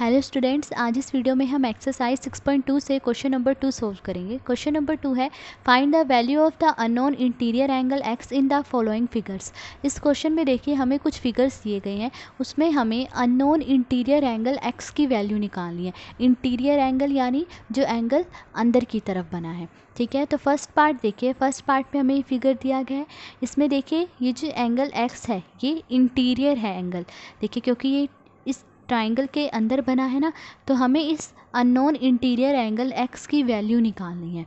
Hello students, आज इस video में हम एक्सरसाइज 6.2 से क्वेश्चन नंबर 2 सोल्व करेंगे। क्वेश्चन नंबर 2 है find the value of the unknown interior angle x in the following figures. इस क्वेश्चन में देखिए हमें कुछ फिगर्स दिए गए हैं, उसमें हमें अननोन इंटीरियर एंगल एक्स की वैल्यू निकालनी है। इंटीरियर एंगल यानी जो एंगल अंदर की तरफ बना है, ठीक है। तो फर्स्ट पार्ट देखिए, फर्स्ट पार्ट में हमें फिगर दिया गया है। इसमें देखिए ये जो एंगल एक्स है ये इंटीरियर है एंगल, देखिए क्योंकि ये इस ट्राइंगल के अंदर बना है ना, तो हमें इस अननोन इंटीरियर एंगल एक्स की वैल्यू निकालनी है।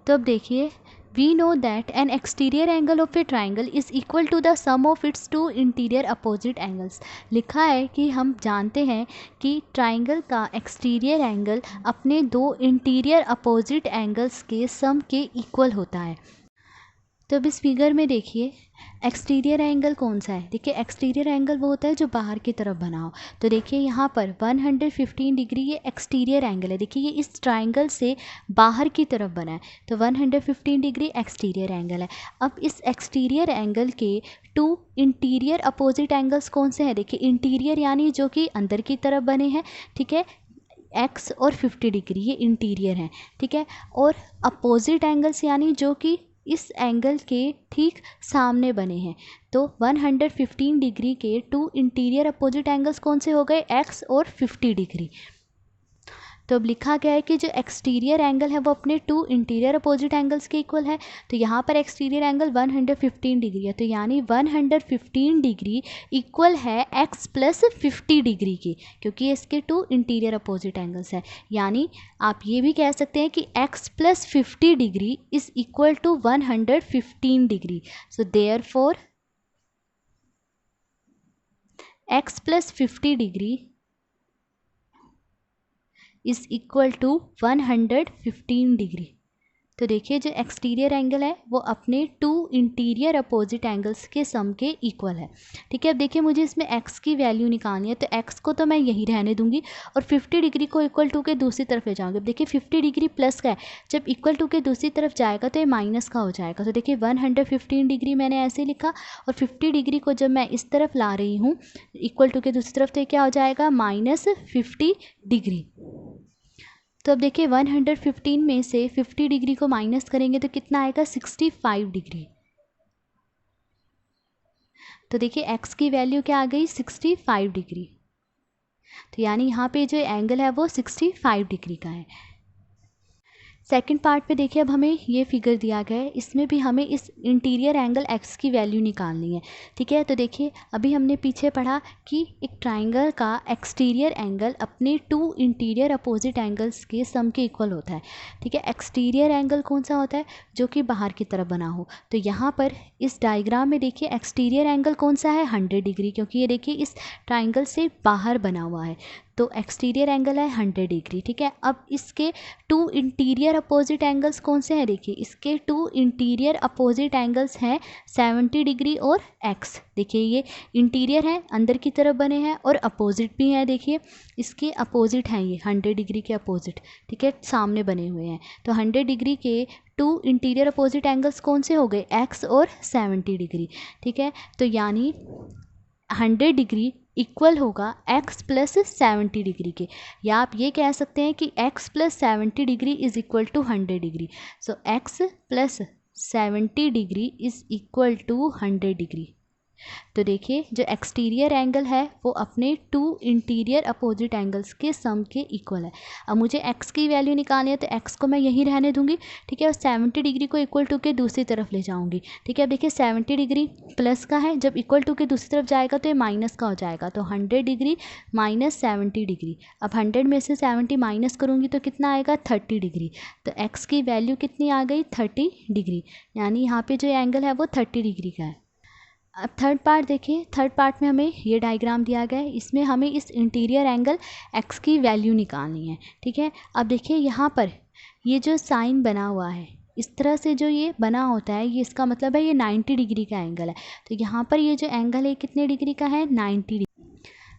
तो अब देखिए, we know that an exterior angle of a triangle is equal to the sum of its two interior opposite angles. लिखा है कि हम जानते हैं कि ट्राइंगल का एक्सटीरियर एंगल अपने दो इंटीरियर अपोजिट एंगल्स के सम के इक्वल होता है। तो अब इस फिगर में देखिए एक्सटीरियर एंगल कौन सा है। देखिए एक्सटीरियर एंगल वो होता है जो बाहर की तरफ बना हो। तो देखिए यहाँ पर 115 डिग्री ये एक्सटीरियर एंगल है। देखिए ये इस ट्राइंगल से बाहर की तरफ बना है, तो 115 डिग्री एक्सटीरियर एंगल है। अब इस एक्सटीरियर एंगल के टू इंटीरियर अपोजिट एंगल्स कौन से हैं। देखिए इंटीरियर यानी जो कि अंदर की तरफ बने हैं, ठीक है, एक्स और 50 डिग्री ये इंटीरियर हैं, ठीक है। और अपोजिट एंगल्स यानी जो कि इस एंगल के ठीक सामने बने हैं। तो 115 डिग्री के टू इंटीरियर अपोजिट एंगल्स कौन से हो गए, एक्स और 50 डिग्री। तो अब लिखा गया है कि जो एक्सटीरियर एंगल है वो अपने टू इंटीरियर अपोजिट एंगल्स के इक्वल है। तो यहाँ पर एक्सटीरियर एंगल 115 डिग्री है, तो यानी 115 डिग्री इक्वल है एक्स प्लस 50 डिग्री की, क्योंकि इसके टू इंटीरियर अपोजिट एंगल्स है। यानी आप ये भी कह सकते हैं कि X plus 50 degree is equal to 115 degree. So therefore X plus 50 degree is equal to 115 degree. तो देखिए जो एक्सटीरियर एंगल है वो अपने टू इंटीरियर अपोजिट एंगल्स के सम के इक्वल है, ठीक है। अब देखिए मुझे इसमें एक्स की वैल्यू निकालनी है, तो एक्स को तो मैं यही रहने दूंगी और 50 डिग्री को इक्वल टू के दूसरी तरफ ले जाऊंगी। अब देखिए 50 डिग्री प्लस का है, जब इक्वल टू के दूसरी तरफ जाएगा तो ये माइनस का हो जाएगा। तो देखिए 115 डिग्री मैंने ऐसे लिखा और 50 डिग्री को जब मैं इस तरफ ला रही हूँ इक्वल टू के दूसरी तरफ, तो क्या हो जाएगा -50 डिग्री। तो अब देखिए 115 में से 50 डिग्री को माइनस करेंगे तो कितना आएगा, 65 डिग्री। तो देखिए x की वैल्यू क्या आ गई, 65 डिग्री। तो यानी यहाँ पे जो एंगल है वो 65 डिग्री का है। सेकंड पार्ट पे देखिए अब हमें ये फिगर दिया गया है, इसमें भी हमें इस इंटीरियर एंगल x की वैल्यू निकालनी है, ठीक है। तो देखिए अभी हमने पीछे पढ़ा कि एक ट्राइंगल का एक्सटीरियर एंगल अपने टू इंटीरियर अपोजिट एंगल्स के सम के इक्वल होता है, ठीक है। एक्सटीरियर एंगल कौन सा होता है, जो कि बाहर की तरफ बना हो। तो यहाँ पर इस डायग्राम में देखिए एक्सटीरियर एंगल कौन सा है, 100 डिग्री, क्योंकि ये देखिए इस ट्राइंगल से बाहर बना हुआ है। तो एक्सटीरियर एंगल है 100 डिग्री, ठीक है। अब इसके टू इंटीरियर अपोजिट एंगल्स कौन से हैं, देखिए इसके टू इंटीरियर अपोजिट एंगल्स हैं 70 डिग्री और एक्स। देखिए ये इंटीरियर है, अंदर की तरफ बने हैं, और अपोजिट भी हैं, देखिए इसके अपोजिट हैं, ये 100 डिग्री के अपोजिट, ठीक है, सामने बने हुए हैं। तो 100 डिग्री के टू इंटीरियर अपोजिट एंगल्स कौन से हो गए, एक्स और 70 डिग्री, ठीक है। तो यानी 100 डिग्री इक्वल होगा x प्लस 70 डिग्री के, या आप ये कह सकते हैं कि x plus 70 degree is equal to 100 degree. So x plus 70 degree is equal to 100 degree. तो देखिए जो एक्सटीरियर एंगल है वो अपने टू इंटीरियर अपोजिट एंगल्स के सम के इक्वल है। अब मुझे x की वैल्यू निकालनी है, तो x को मैं यहीं रहने दूंगी, ठीक है, और 70 डिग्री को इक्वल टू के दूसरी तरफ ले जाऊंगी, ठीक है। अब देखिए 70 डिग्री प्लस का है, जब इक्वल टू के दूसरी तरफ जाएगा तो ये माइनस का हो जाएगा। तो 100 डिग्री माइनस 70 डिग्री, अब 100 में से 70 माइनस करूँगी तो कितना आएगा, 30 डिग्री। तो x की वैल्यू कितनी आ गई, 30 डिग्री, यानी यहाँ पे जो एंगल है वो 30 डिग्री का है। अब थर्ड पार्ट देखिए, थर्ड पार्ट में हमें ये डायग्राम दिया गया है, इसमें हमें इस इंटीरियर एंगल x की वैल्यू निकालनी है, ठीक है। अब देखिए यहाँ पर ये जो साइन बना हुआ है, इस तरह से जो ये बना होता है, ये इसका मतलब है ये 90 डिग्री का एंगल है। तो यहाँ पर ये जो एंगल है कितने डिग्री का है, 90 डिग्री।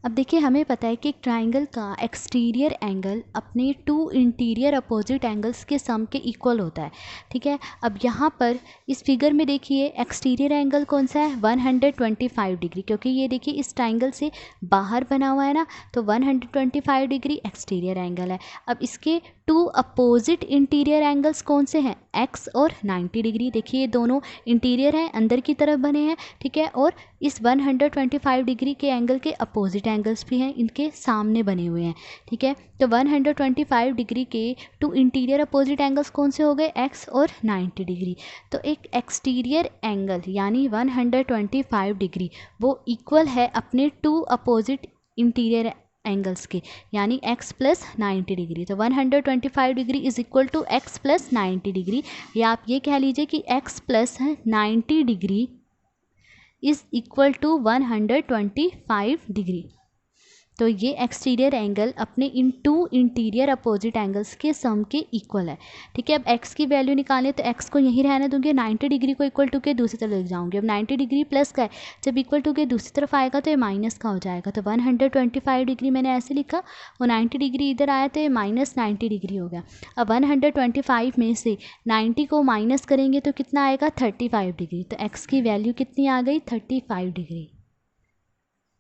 अब देखिए हमें पता है कि एक ट्राइंगल का एक्सटीरियर एंगल अपने टू इंटीरियर अपोजिट एंगल्स के सम के इक्वल होता है। ठीक है, अब यहाँ पर इस फिगर में देखिए एक्सटीरियर एंगल कौन सा है, 125 डिग्री, क्योंकि ये देखिए इस ट्राइंगल से बाहर बना हुआ है ना, तो 125 डिग्री एक्सटीरियर एंगल है। अब इसके टू अपोजिट इंटीरियर एंगल्स कौन से हैं, एक्स और 90 डिग्री। देखिए ये दोनों इंटीरियर हैं, अंदर की तरफ बने हैं। ठीक है, और इस 125 डिग्री के एंगल के अपोजिट एंगल्स भी हैं, इनके सामने बने हुए हैं। ठीक है, तो 125 डिग्री के टू इंटीरियर अपोजिट एंगल्स कौन से हो गए, एक्स और 90 डिग्री। तो एक एक्सटीरियर एंगल यानी 125 डिग्री वो इक्वल है अपने टू अपोजिट इंटीरियर एंगल्स के, यानी x प्लस 90 डिग्री। तो 125 degree is equal to x plus 90 degree, या आप ये कह लीजिए कि x plus 90 degree is equal to 125 degree. तो ये एक्सटीरियर एंगल अपने इन टू इंटीरियर अपोजिट एंगल्स के सम के इक्वल है। ठीक है, अब x की वैल्यू निकालें तो x को यहीं रहने दूंगी, 90 डिग्री को इक्वल टू के दूसरी तरफ ले जाऊंगी। अब 90 डिग्री प्लस का है, जब इक्वल टू के दूसरी तरफ आएगा तो ये माइनस का हो जाएगा। तो 125 डिग्री मैंने ऐसे लिखा, वो 90 डिग्री इधर आया तो ये माइनस 90 डिग्री हो गया। अब 125 में से 90 को माइनस करेंगे तो कितना आएगा, 35 डिग्री। तो x की वैल्यू कितनी आ गई, 35 डिग्री।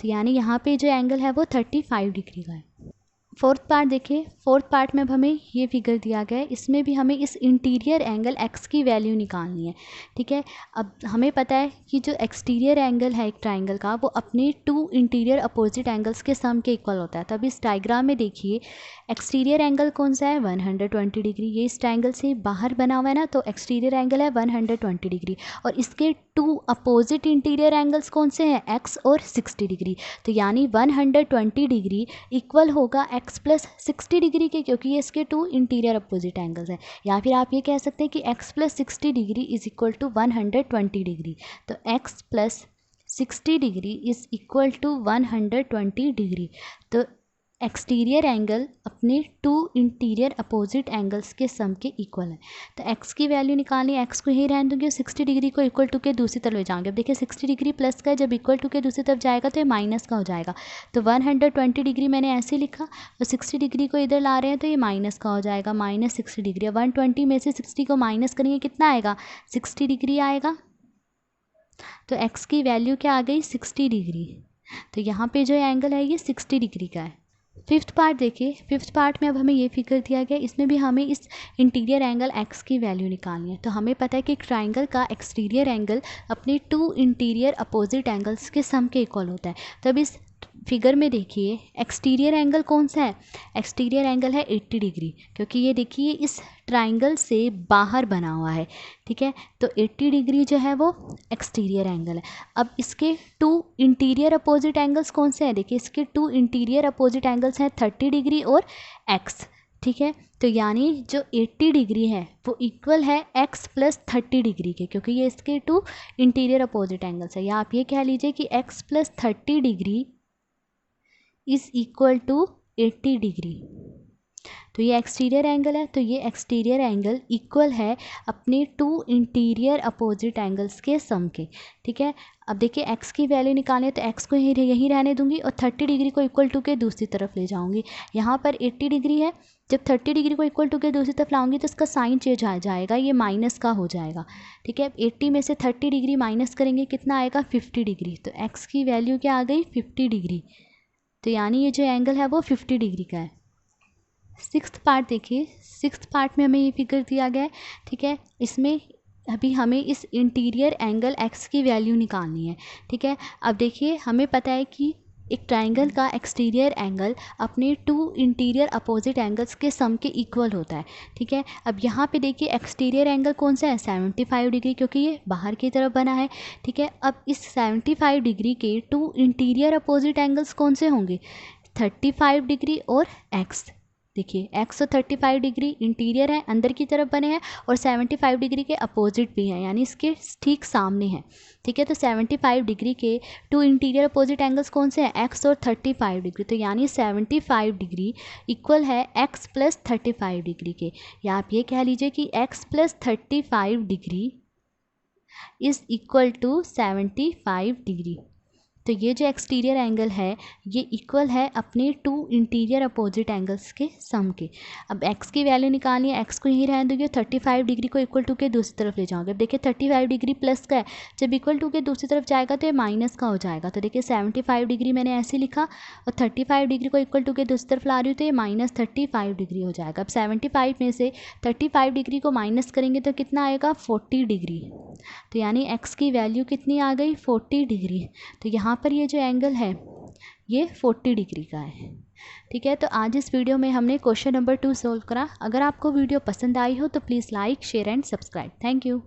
तो यानी यहाँ पे जो एंगल है वो 35 डिग्री का है। फोर्थ पार्ट देखिए, फोर्थ पार्ट में अब हमें ये फिगर दिया गया है, इसमें भी हमें इस इंटीरियर एंगल x की वैल्यू निकालनी है। ठीक है, अब हमें पता है कि जो एक्सटीरियर एंगल है एक ट्राइंगल का वो अपने टू इंटीरियर अपोजिट एंगल्स के सम के इक्वल होता है। तो अब इस डायग्राम में देखिए एक्सटीरियर एंगल कौन सा है, 120 डिग्री। ये इस ट्राइंगल से बाहर बना हुआ है ना, तो एक्सटीरियर एंगल है 120 डिग्री, और इसके टू अपोजिट इंटीरियर एंगल्स कौन से हैं, x और 60 डिग्री। तो यानी 120 डिग्री इक्वल होगा x प्लस 60 डिग्री के, क्योंकि ये इसके टू इंटीरियर अपोजिट एंगल्स हैं। या फिर आप ये कह सकते हैं कि x plus 60 degree is equal to 120 degree. तो x plus 60 degree is equal to 120 degree. तो एक्सटीरियर एंगल अपने टू इंटीरियर अपोजिट एंगल्स के सम के इक्वल है। तो x की वैल्यू निकालनी, x को यही रहने दूंगी और 60 डिग्री को इक्वल टू के दूसरी तरफ ले जाएंगे। अब देखिए 60 डिग्री प्लस का है, जब इक्वल टू के दूसरी तरफ जाएगा तो ये माइनस का हो जाएगा। तो 120 डिग्री मैंने ऐसे लिखा, तो 60 डिग्री को इधर ला रहे हैं तो ये माइनस का हो जाएगा, माइनस 60 डिग्री। 120 में से 60 को माइनस करेंगे कितना आएगा, 60 डिग्री आएगा। तो x की वैल्यू क्या आ गई, 60 डिग्री। तो यहाँ पे जो एंगल है ये 60 डिग्री का है। फिफ्थ पार्ट देखिए, फिफ्थ पार्ट में अब हमें ये फिगर दिया गया, इसमें भी हमें इस इंटीरियर एंगल x की वैल्यू निकालनी है। तो हमें पता है कि एक ट्राइंगल का एक्सटीरियर एंगल अपने टू इंटीरियर अपोजिट एंगल्स के सम के इक्वल होता है। तो अब इस फिगर में देखिए एक्सटीरियर एंगल कौन सा है, एक्सटीरियर एंगल है 80 डिग्री, क्योंकि ये देखिए इस ट्राइंगल से बाहर बना हुआ है। ठीक है, तो 80 डिग्री जो है वो एक्सटीरियर एंगल है। अब इसके टू इंटीरियर अपोजिट एंगल्स कौन से हैं, देखिए इसके टू इंटीरियर अपोजिट एंगल्स हैं 30 डिग्री और x। ठीक है, तो यानी जो 80 डिग्री है वो इक्वल है x प्लस 30 डिग्री के, क्योंकि ये इसके टू इंटीरियर अपोजिट एंगल्स है। या आप ये कह लीजिए कि x plus 30 degree is equal to 80 degree. तो ये एक्सटीरियर एंगल है, तो ये एक्सटीरियर एंगल इक्वल है अपने टू इंटीरियर अपोजिट एंगल्स के सम के। ठीक है, अब देखिए x की वैल्यू निकालें तो x को यहीं रहने दूंगी और 30 डिग्री को इक्वल टू के दूसरी तरफ ले जाऊंगी। यहाँ पर 80 डिग्री है, जब 30 डिग्री को इक्वल टू के दूसरी तरफ लाऊंगी तो इसका साइन चेंज आ जाएगा, ये माइनस का हो जाएगा। ठीक है, 80 में से 30 डिग्री माइनस करेंगे कितना आएगा, 50 डिग्री। तो x की वैल्यू क्या आ गई, 50 डिग्री। तो यानी ये जो एंगल है वो 50 डिग्री का है। सिक्स्थ पार्ट देखिए, सिक्स्थ पार्ट में हमें ये फिगर दिया गया है। ठीक है, इसमें अभी हमें इस इंटीरियर एंगल x की वैल्यू निकालनी है। ठीक है, अब देखिए हमें पता है कि एक ट्राइंगल का एक्सटीरियर एंगल अपने टू इंटीरियर अपोजिट एंगल्स के सम के इक्वल होता है। ठीक है, अब यहाँ पे देखिए एक्सटीरियर एंगल कौन सा है, 75 डिग्री, क्योंकि ये बाहर की तरफ बना है। ठीक है, अब इस 75 डिग्री के टू इंटीरियर अपोजिट एंगल्स कौन से होंगे, 35 डिग्री और x। देखिए x और 35 डिग्री इंटीरियर है, अंदर की तरफ बने हैं, और 75 डिग्री के अपोजिट भी हैं, यानी इसके ठीक सामने हैं। ठीक है, तो 75 डिग्री के टू इंटीरियर अपोजिट एंगल्स कौन से हैं, x और 35 डिग्री। तो यानी 75 डिग्री इक्वल है x प्लस 35 डिग्री के, या आप ये कह लीजिए कि x plus 35 degree is equal to 75 degree. तो ये जो एक्सटीरियर एंगल है ये इक्वल है अपने टू इंटीरियर अपोजिट एंगल्स के सम के। अब x की वैल्यू निकालनी है, x को यहीं रहने दोगे, 35 डिग्री को इक्वल टू के दूसरी तरफ ले जाओगे। अब देखिए 35 डिग्री प्लस का है, जब इक्वल टू के दूसरी तरफ जाएगा तो ये माइनस का हो जाएगा। तो देखिए 75 डिग्री मैंने ऐसे लिखा और 35 डिग्री को इक्वल टू के दूसरी तरफ ला रही हूँ तो ये -35 डिग्री हो जाएगा। अब 75 में से 35 डिग्री को माइनस करेंगे तो कितना आएगा 40 डिग्री। तो यानी x की वैल्यू कितनी आ गई 40 डिग्री। तो यहाँ पर ये जो एंगल है ये 40 डिग्री का है। ठीक है, तो आज इस वीडियो में हमने क्वेश्चन नंबर 2 सॉल्व करा। अगर आपको वीडियो पसंद आई हो तो please like share and subscribe. Thank you.